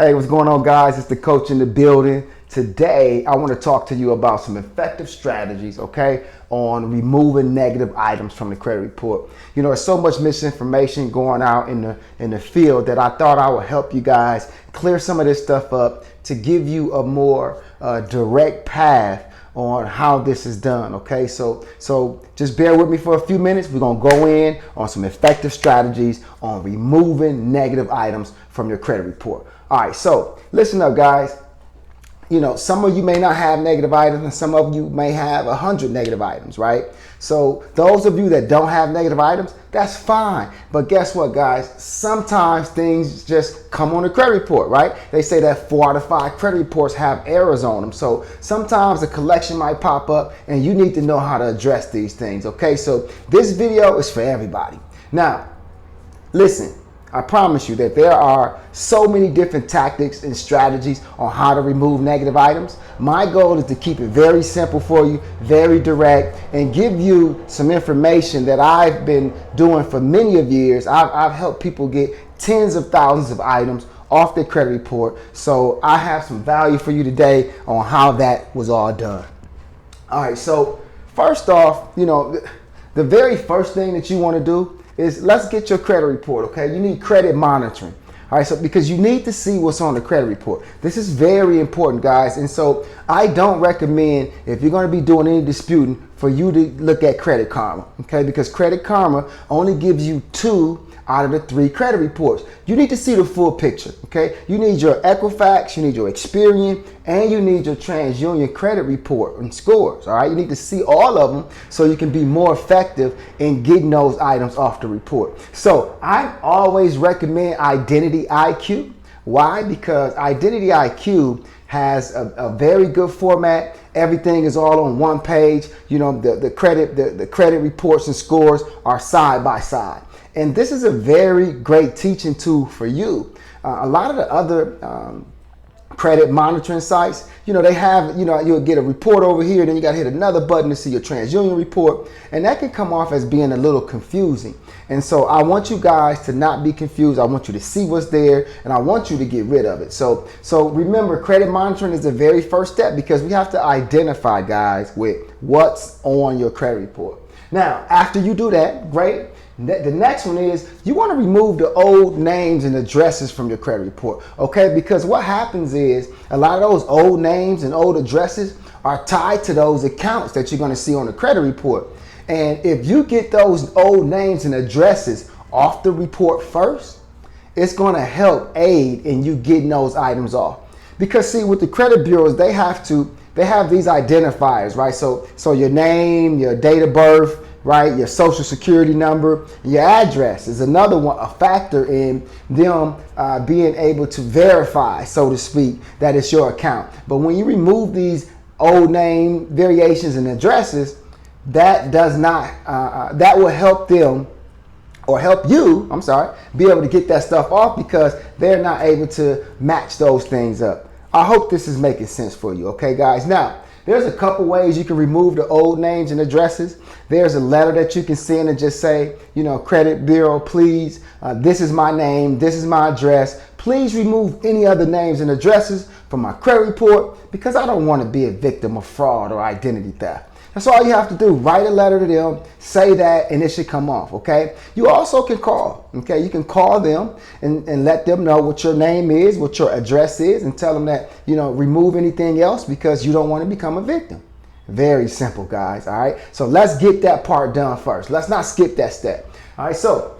Hey, what's going on, guys? It's the coach in the building. Today, I want to talk to you about some effective strategies, okay, on removing negative items from the credit report. You know, there's so much misinformation going out in the field that I thought I would help you guys clear some of this stuff up to give you a more direct path on how this is done. Okay, so just bear with me for a few minutes. We're gonna go in on some effective strategies on removing negative items from your credit report. All right, so listen up, guys. You know, some of you may not have negative items and some of you may have 100 negative items, right? So those of you that don't have negative items, that's fine. But guess what, guys? Sometimes things just come on the credit report, right? They say that 4 out of 5 credit reports have errors on them. So sometimes a collection might pop up and you need to know how to address these things, okay? So this video is for everybody. Now, listen. I promise you that there are so many different tactics and strategies on how to remove negative items. My goal is to keep it very simple for you, very direct, and give you some information that I've been doing for many of years. I've helped people get tens of thousands of items off their credit report. So I have some value for you today on how that was all done. All right, so first off, you know, the very first thing that you want to do is let's get your credit report, okay? You need credit monitoring. All right, so because you need to see what's on the credit report. This is very important, guys. And so I don't recommend, if you're gonna be doing any disputing, for you to look at Credit Karma, okay? Because Credit Karma only gives you 2 out of the 3 credit reports. You need to see the full picture, okay? You need your Equifax, you need your Experian, and you need your TransUnion credit report and scores, all right? You need to see all of them so you can be more effective in getting those items off the report. So I always recommend Identity IQ. Why? Because Identity IQ has a very good format. Everything is all on one page. You know, the credit reports and scores are side by side. And this is a very great teaching tool for you. A lot of the other credit monitoring sites, you know, they have, you know, you'll get a report over here, then you got to hit another button to see your TransUnion report. And that can come off as being a little confusing. And so I want you guys to not be confused. I want you to see what's there and I want you to get rid of it. So remember, credit monitoring is the very first step because we have to identify, guys, with what's on your credit report. Now, after you do that, great. The next one is you want to remove the old names and addresses from your credit report, okay? Because what happens is a lot of those old names and old addresses are tied to those accounts that you're going to see on the credit report. And if you get those old names and addresses off the report first, it's going to help aid in you getting those items off. Because see, with the credit bureaus, they have these identifiers, right? So your name, your date of birth, right? Your social security number, your address is another one, a factor in them being able to verify, so to speak, that it's your account. But when you remove these old name variations and addresses, that does not, that will help them or help you, be able to get that stuff off because they're not able to match those things up. I hope this is making sense for you, okay, guys? Now, there's a couple ways you can remove the old names and addresses. There's a letter that you can send and just say, you know, credit bureau, please, this is my name, this is my address. Please remove any other names and addresses from my credit report because I don't want to be a victim of fraud or identity theft. That's all you have to do. Write a letter to them, say that, and it should come off, okay? You also can call, okay? You can call them and let them know what your name is, what your address is, and tell them that, you know, remove anything else because you don't want to become a victim. Very simple, guys, all right? So let's get that part done first. Let's not skip that step, all right? So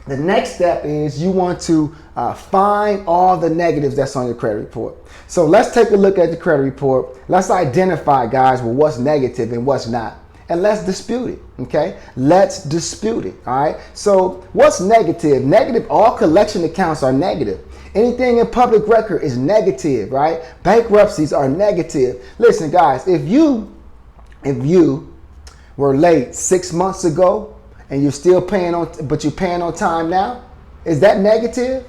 the next step is you want to find all the negatives that's on your credit report. So let's take a look at the credit report. Let's identify, guys, well, what's negative and what's not. And let's dispute it, okay? Let's dispute it, all right? So what's negative? Negative, all collection accounts are negative. Anything in public record is negative, right? Bankruptcies are negative. Listen, guys, if you were late 6 months ago, and you're still paying on, but you're paying on time now, is that negative?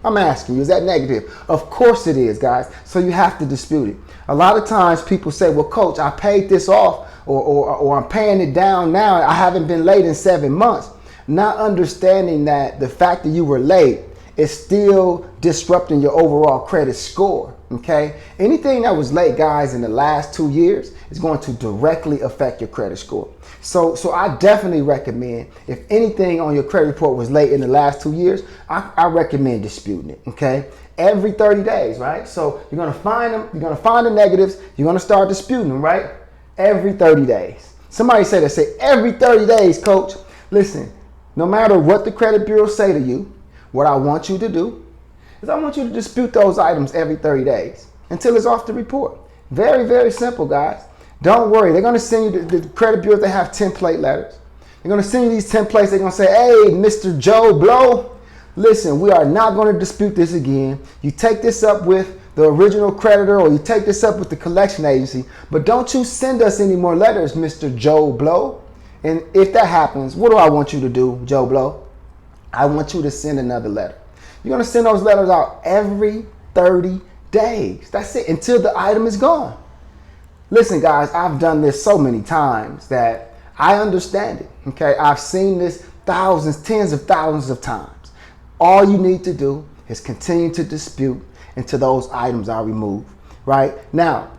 I'm asking you, is that negative? Of course it is, guys. So you have to dispute it. A lot of times people say, well, coach, I paid this off or I'm paying it down now. I haven't been late in 7 months. Not understanding that the fact that you were late it's still disrupting your overall credit score, okay? Anything that was late, guys, in the last 2 years is going to directly affect your credit score. So I definitely recommend, if anything on your credit report was late in the last 2 years, I recommend disputing it, okay? Every 30 days, right? So you're gonna find them, you're gonna find the negatives, you're gonna start disputing them, right? Every 30 days. Somebody said that, say every 30 days, coach. Listen, no matter what the credit bureaus say to you, what I want you to do is I want you to dispute those items every 30 days until it's off the report. Very, very simple, guys. Don't worry. They're going to send you the credit bureaus. They have template letters. They're going to send you these templates. They're going to say, hey, Mr. Joe Blow, listen, we are not going to dispute this again. You take this up with the original creditor or you take this up with the collection agency, but don't you send us any more letters, Mr. Joe Blow. And if that happens, what do I want you to do, Joe Blow? I want you to send another letter. You're going to send those letters out every 30 days. That's it, until the item is gone. Listen, guys, I've done this so many times that I understand it, okay? I've seen this thousands, tens of thousands of times. All you need to do is continue to dispute until those items are removed, right? Now,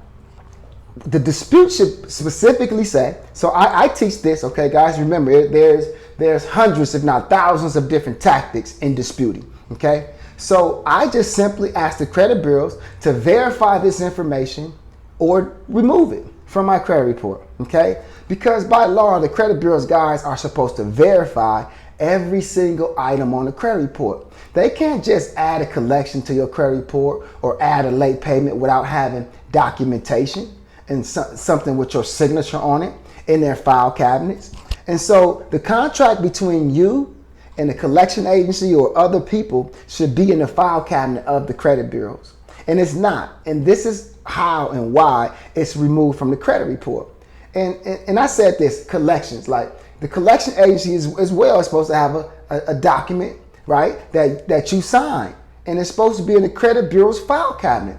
the dispute should specifically say, so I teach this, okay, guys, remember, there's hundreds, if not thousands of different tactics in disputing, okay? So I just simply ask the credit bureaus to verify this information or remove it from my credit report, okay? Because by law, the credit bureaus, guys, are supposed to verify every single item on the credit report. They can't just add a collection to your credit report or add a late payment without having documentation and something with your signature on it in their file cabinets. And so the contract between you and the collection agency or other people should be in the file cabinet of the credit bureaus. And it's not. And this is how and why it's removed from the credit report. And I said this, collections, like the collection agency as well is supposed to have a document, right, that you sign. And it's supposed to be in the credit bureau's file cabinet.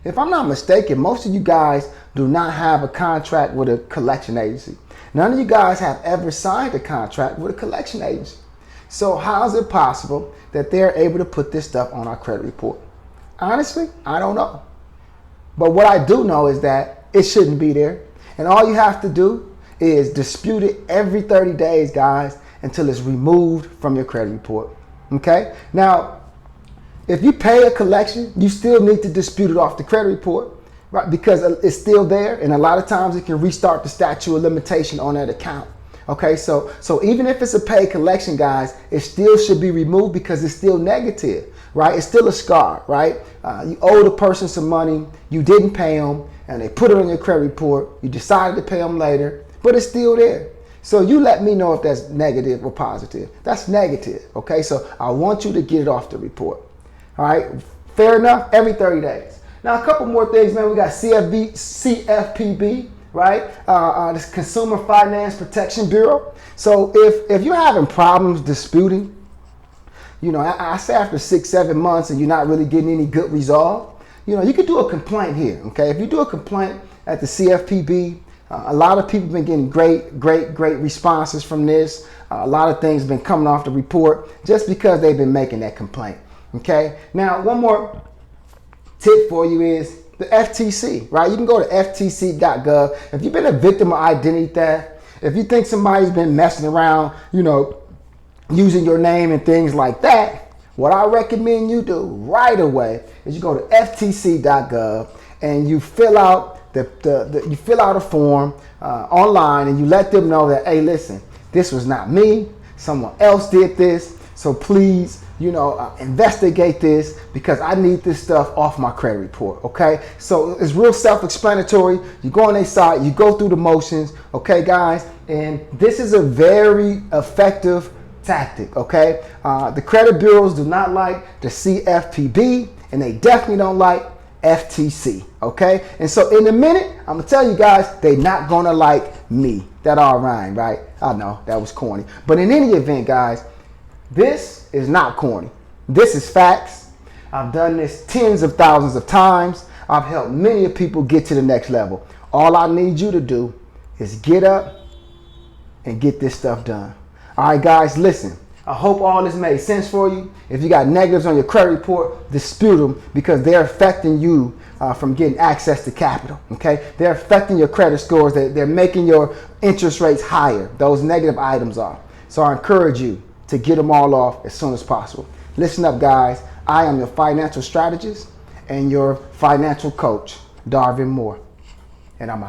If I'm not mistaken, most of you guys do not have a contract with a collection agency. None of you guys have ever signed a contract with a collection agency. So how is it possible that they're able to put this stuff on our credit report? Honestly, I don't know. But what I do know is that it shouldn't be there. And all you have to do is dispute it every 30 days, guys, until it's removed from your credit report. Okay? Now, if you pay a collection, you still need to dispute it off the credit report, right? Because it's still there, and a lot of times it can restart the statute of limitation on that account. Okay, so even if it's a paid collection, guys, it still should be removed because it's still negative, right? It's still a scar, right? You owe the person some money, you didn't pay them, and they put it on your credit report. You decided to pay them later, but it's still there. So you let me know if that's negative or positive. That's negative, okay? So I want you to get it off the report, all right? Fair enough? Every 30 days. Now, a couple more things, man. We got CFPB, right? This Consumer Finance Protection Bureau. So if you're having problems disputing, you know, I say after 6-7 months and you're not really getting any good resolve, you know, you could do a complaint here, okay? If you do a complaint at the CFPB, a lot of people have been getting great responses from this. A lot of things have been coming off the report just because they've been making that complaint, okay? Now, one more tip for you is the FTC, right? You can go to ftc.gov. If you've been a victim of identity theft, if you think somebody's been messing around, you know, using your name and things like that, what I recommend you do right away is you go to ftc.gov and you fill out you fill out a form online and you let them know that, hey, listen, this was not me, someone else did this, so please, you know, investigate this because I need this stuff off my credit report, okay? So it's real self-explanatory. You go on their site, you go through the motions, okay, guys? And this is a very effective tactic, okay? The credit bureaus do not like the CFPB, and they definitely don't like FTC, okay? And so in a minute, I'm gonna tell you guys, they're not gonna like me. That all rhymed, right? I know, that was corny. But in any event, guys, this is not corny. This is facts. I've done this tens of thousands of times. I've helped many people get to the next level. All I need you to do is get up and get this stuff done. All right, guys, listen. I hope all this made sense for you. If you got negatives on your credit report, dispute them because they're affecting you from getting access to capital, okay? They're affecting your credit scores. They're making your interest rates higher. Those negative items are. So I encourage you to get them all off as soon as possible. Listen up, guys. I am your financial strategist and your financial coach, Darvin Moore, and I'm out.